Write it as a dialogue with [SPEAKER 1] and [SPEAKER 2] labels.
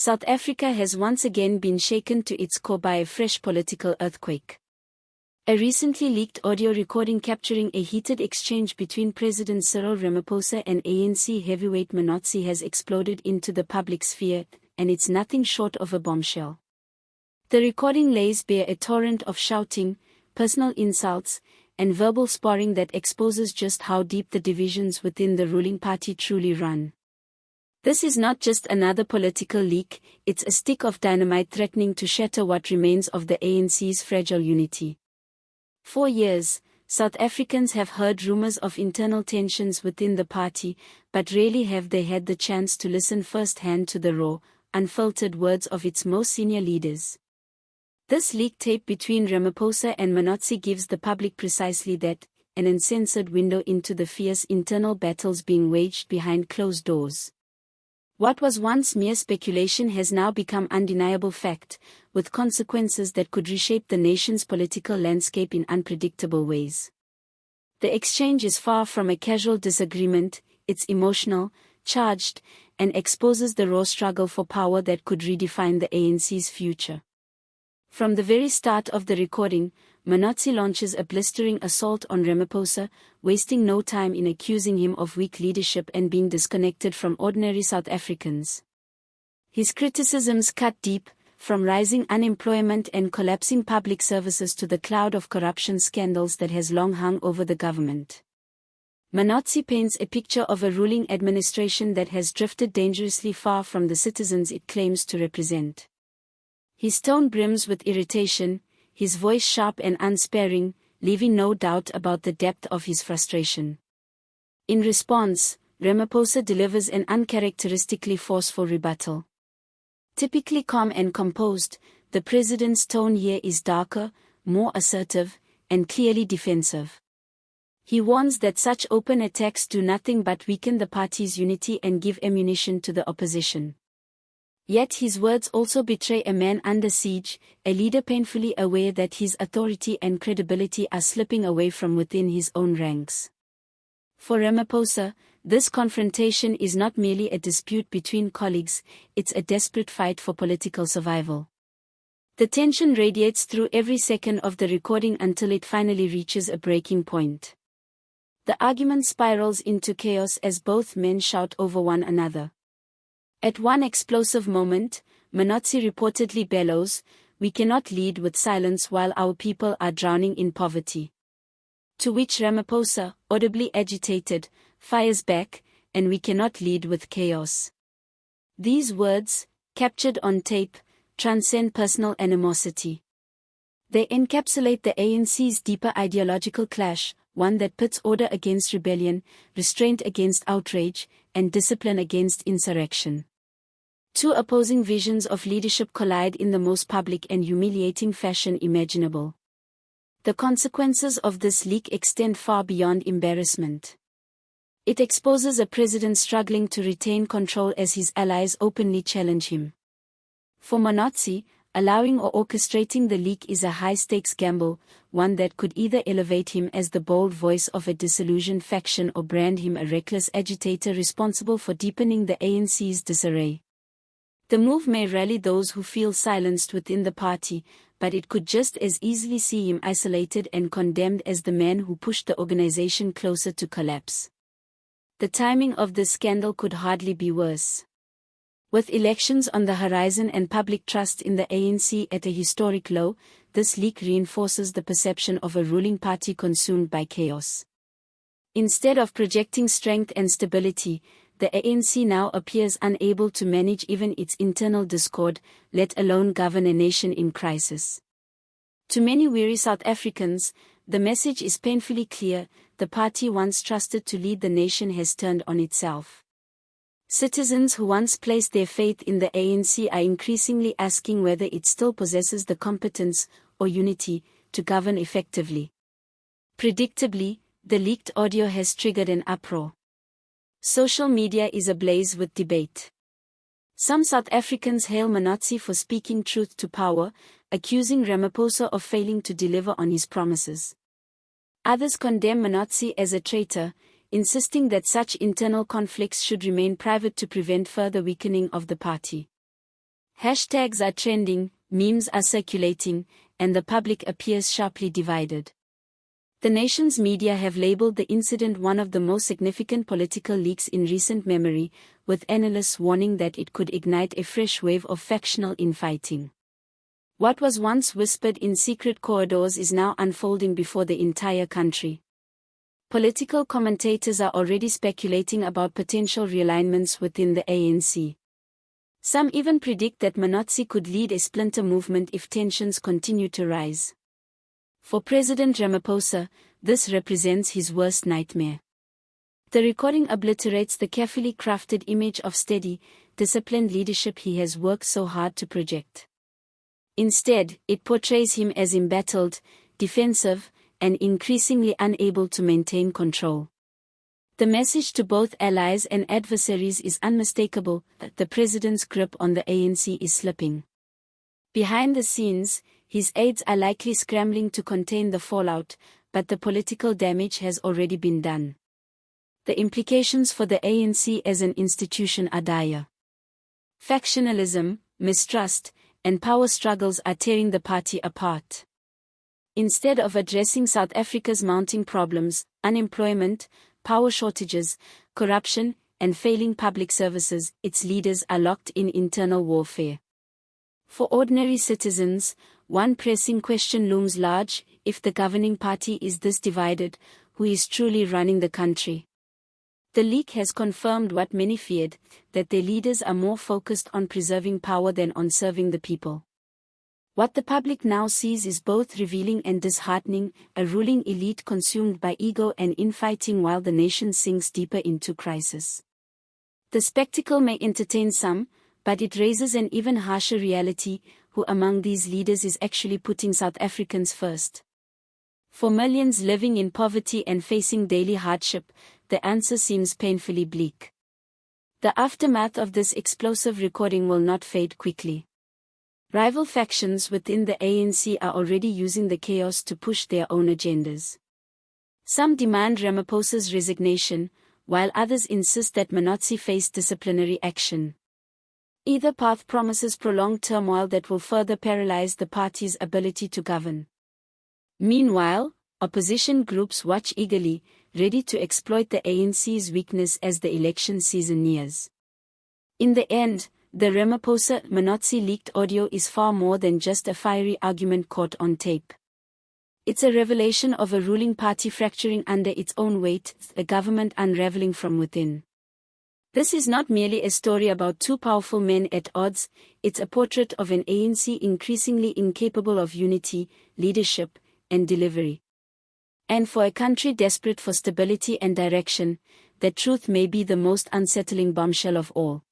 [SPEAKER 1] South Africa has once again been shaken to its core by a fresh political earthquake. A recently leaked audio recording capturing a heated exchange between President Cyril Ramaphosa and ANC heavyweight Mkhwanazi has exploded into the public sphere, and it's nothing short of a bombshell. The recording lays bare a torrent of shouting, personal insults, and verbal sparring that exposes just how deep the divisions within the ruling party truly run. This is not just another political leak, it's a stick of dynamite threatening to shatter what remains of the ANC's fragile unity. For years, South Africans have heard rumors of internal tensions within the party, but rarely have they had the chance to listen firsthand to the raw, unfiltered words of its most senior leaders. This leaked tape between Ramaphosa and Mkhwanazi gives the public precisely that, an uncensored window into the fierce internal battles being waged behind closed doors. What was once mere speculation has now become undeniable fact, with consequences that could reshape the nation's political landscape in unpredictable ways. The exchange is far from a casual disagreement, it's emotional, charged, and exposes the raw struggle for power that could redefine the ANC's future. From the very start of the recording, Mkhwanazi launches a blistering assault on Ramaphosa, wasting no time in accusing him of weak leadership and being disconnected from ordinary South Africans. His criticisms cut deep, from rising unemployment and collapsing public services to the cloud of corruption scandals that has long hung over the government. Mkhwanazi paints a picture of a ruling administration that has drifted dangerously far from the citizens it claims to represent. His tone brims with irritation, his voice sharp and unsparing, leaving no doubt about the depth of his frustration. In response, Ramaphosa delivers an uncharacteristically forceful rebuttal. Typically calm and composed, the president's tone here is darker, more assertive, and clearly defensive. He warns that such open attacks do nothing but weaken the party's unity and give ammunition to the opposition. Yet his words also betray a man under siege, a leader painfully aware that his authority and credibility are slipping away from within his own ranks. For Ramaphosa, this confrontation is not merely a dispute between colleagues, it's a desperate fight for political survival. The tension radiates through every second of the recording until it finally reaches a breaking point. The argument spirals into chaos as both men shout over one another. At one explosive moment, Mkhwanazi reportedly bellows, "We cannot lead with silence while our people are drowning in poverty." To which Ramaphosa, audibly agitated, fires back, "And we cannot lead with chaos." These words, captured on tape, transcend personal animosity. They encapsulate the ANC's deeper ideological clash, one that pits order against rebellion, restraint against outrage, and discipline against insurrection. Two opposing visions of leadership collide in the most public and humiliating fashion imaginable. The consequences of this leak extend far beyond embarrassment. It exposes a president struggling to retain control as his allies openly challenge him. For Mkhwanazi, allowing or orchestrating the leak is a high-stakes gamble, one that could either elevate him as the bold voice of a disillusioned faction or brand him a reckless agitator responsible for deepening the ANC's disarray. The move may rally those who feel silenced within the party, but it could just as easily see him isolated and condemned as the man who pushed the organization closer to collapse. The timing of this scandal could hardly be worse. With elections on the horizon and public trust in the ANC at a historic low, this leak reinforces the perception of a ruling party consumed by chaos. Instead of projecting strength and stability, the ANC now appears unable to manage even its internal discord, let alone govern a nation in crisis. To many weary South Africans, the message is painfully clear: the party once trusted to lead the nation has turned on itself. Citizens who once placed their faith in the ANC are increasingly asking whether it still possesses the competence, or unity, to govern effectively. Predictably, the leaked audio has triggered an uproar. Social media is ablaze with debate. Some South Africans hail Mkhwanazi for speaking truth to power, accusing Ramaphosa of failing to deliver on his promises. Others condemn Mkhwanazi as a traitor, insisting that such internal conflicts should remain private to prevent further weakening of the party. Hashtags are trending, memes are circulating, and the public appears sharply divided. The nation's media have labeled the incident one of the most significant political leaks in recent memory, with analysts warning that it could ignite a fresh wave of factional infighting. What was once whispered in secret corridors is now unfolding before the entire country. Political commentators are already speculating about potential realignments within the ANC. Some even predict that Mkhwanazi could lead a splinter movement if tensions continue to rise. For President Ramaphosa, this represents his worst nightmare. The recording obliterates the carefully crafted image of steady, disciplined leadership he has worked so hard to project. Instead, it portrays him as embattled, defensive, and increasingly unable to maintain control. The message to both allies and adversaries is unmistakable that the president's grip on the ANC is slipping. Behind the scenes, his aides are likely scrambling to contain the fallout, but the political damage has already been done. The implications for the ANC as an institution are dire. Factionalism, mistrust, and power struggles are tearing the party apart. Instead of addressing South Africa's mounting problems, unemployment, power shortages, corruption, and failing public services, its leaders are locked in internal warfare. For ordinary citizens, one pressing question looms large: if the governing party is this divided, who is truly running the country? The leak has confirmed what many feared, that their leaders are more focused on preserving power than on serving the people. What the public now sees is both revealing and disheartening: a ruling elite consumed by ego and infighting while the nation sinks deeper into crisis. The spectacle may entertain some, but it raises an even harsher reality: who among these leaders is actually putting South Africans first? For millions living in poverty and facing daily hardship, the answer seems painfully bleak. The aftermath of this explosive recording will not fade quickly. Rival factions within the ANC are already using the chaos to push their own agendas. Some demand Ramaphosa's resignation, while others insist that Mkhwanazi face disciplinary action. Either path promises prolonged turmoil that will further paralyze the party's ability to govern. Meanwhile, opposition groups watch eagerly, ready to exploit the ANC's weakness as the election season nears. In the end, the Ramaphosa-Mkhwanazi leaked audio is far more than just a fiery argument caught on tape. It's a revelation of a ruling party fracturing under its own weight, a government unraveling from within. This is not merely a story about two powerful men at odds, it's a portrait of an ANC increasingly incapable of unity, leadership, and delivery. And for a country desperate for stability and direction, that truth may be the most unsettling bombshell of all.